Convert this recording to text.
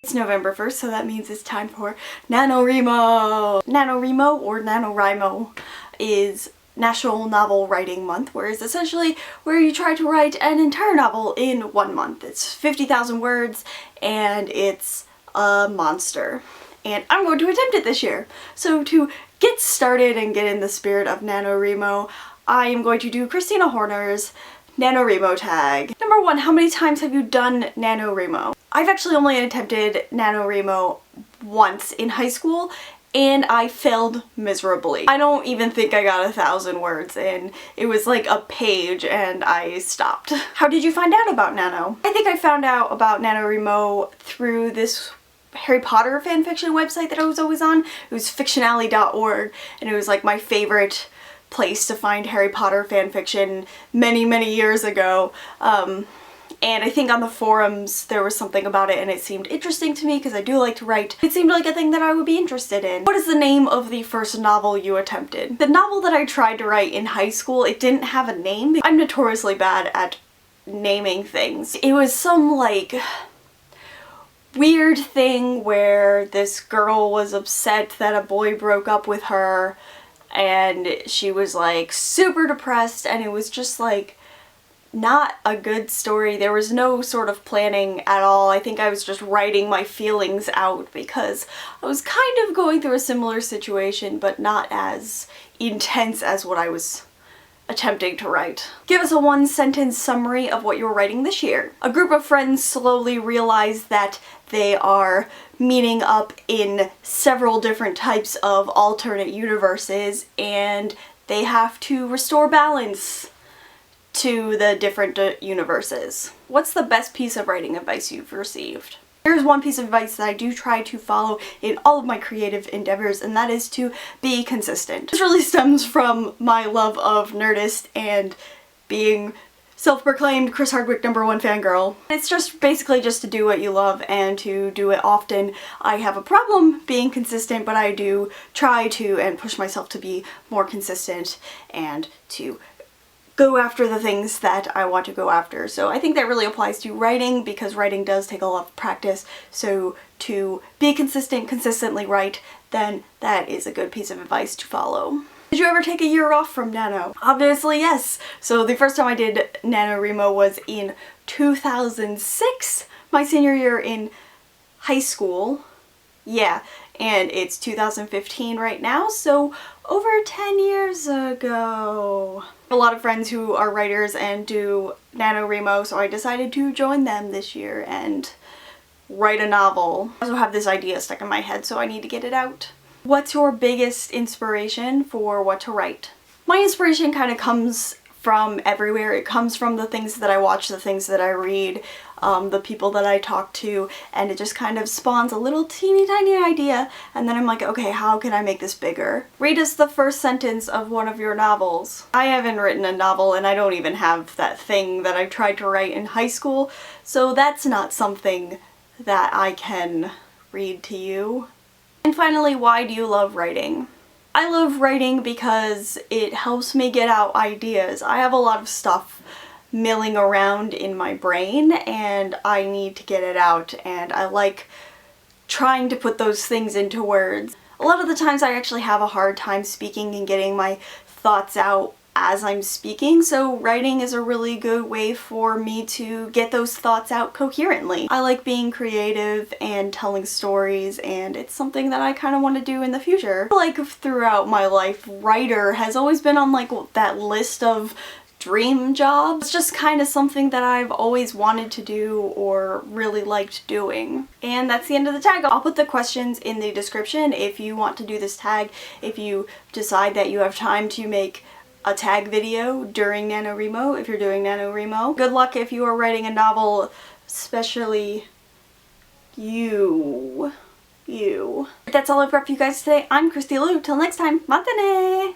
It's November 1st, so that means it's time for NaNoWriMo! NaNoWriMo, or NaNoWriMo, is National Novel Writing Month, where it's essentially where you try to write an entire novel in 1 month. It's 50,000 words, and it's a monster. And I'm going to attempt it this year. So to get started and get in the spirit of NaNoWriMo, I am going to do Christina Horner's NaNoWriMo Tag. Number 1, how many times have you done NaNoWriMo? I've actually only attempted NaNoWriMo once in high school, and I failed miserably. I don't even think I got 1,000 words, and it was like a page and I stopped. How did you find out about Nano? I think I found out about NaNoWriMo through this Harry Potter fanfiction website that I was always on. It was fictionally.org, and it was like my favorite place to find Harry Potter fanfiction many years ago. And I think on the forums there was something about it and it seemed interesting to me because I do like to write. It seemed like a thing that I would be interested in. What is the name of the first novel you attempted? The novel that I tried to write in high school, it didn't have a name. I'm notoriously bad at naming things. It was some like weird thing where this girl was upset that a boy broke up with her and she was like super depressed, and it was just like not a good story. There was no sort of planning at all. I think I was just writing my feelings out because I was kind of going through a similar situation, but not as intense as what I was attempting to write. Give us a 1-sentence summary of what you're writing this year. A group of friends slowly realize that they are meeting up in several different types of alternate universes, and they have to restore balance to the different universes. What's the best piece of writing advice you've received? Here's one piece of advice that I do try to follow in all of my creative endeavors, and that is to be consistent. This really stems from my love of Nerdist and being self-proclaimed Chris Hardwick #1 fangirl. It's just basically just to do what you love and to do it often. I have a problem being consistent, but I do try to and push myself to be more consistent and to go after the things that I want to go after. So I think that really applies to writing, because writing does take a lot of practice. So to be consistent, consistently write, then that is a good piece of advice to follow. Did you ever take a year off from Nano? Obviously yes. So the first time I did NaNoWriMo was in 2006, my senior year in high school. Yeah, and it's 2015 right now, so over 10 years ago. A lot of friends who are writers and do NaNoWriMo, so I decided to join them this year and write a novel. I also have this idea stuck in my head, so I need to get it out. What's your biggest inspiration for what to write? My inspiration kind of comes from everywhere. It comes from the things that I watch, the things that I read, the people that I talk to, and it just kind of spawns a little teeny tiny idea, and then I'm like, okay, how can I make this bigger? Read us the first sentence of one of your novels. I haven't written a novel, and I don't even have that thing that I tried to write in high school, so that's not something that I can read to you. And finally, why do you love writing? I love writing because it helps me get out ideas. I have a lot of stuff milling around in my brain and I need to get it out, and I like trying to put those things into words. A lot of the times I actually have a hard time speaking and getting my thoughts out as I'm speaking, so writing is a really good way for me to get those thoughts out coherently. I like being creative and telling stories, and it's something that I kind of want to do in the future. Like throughout my life, writer has always been on like that list of dream jobs. It's just kind of something that I've always wanted to do or really liked doing. And that's the end of the tag. I'll put the questions in the description if you want to do this tag, if you decide that you have time to make a tag video during NaNoWriMo, if you're doing NaNoWriMo. Good luck if you are writing a novel, especially you. That's all I've got for you guys today. I'm Christy Lou. Till next time, matane!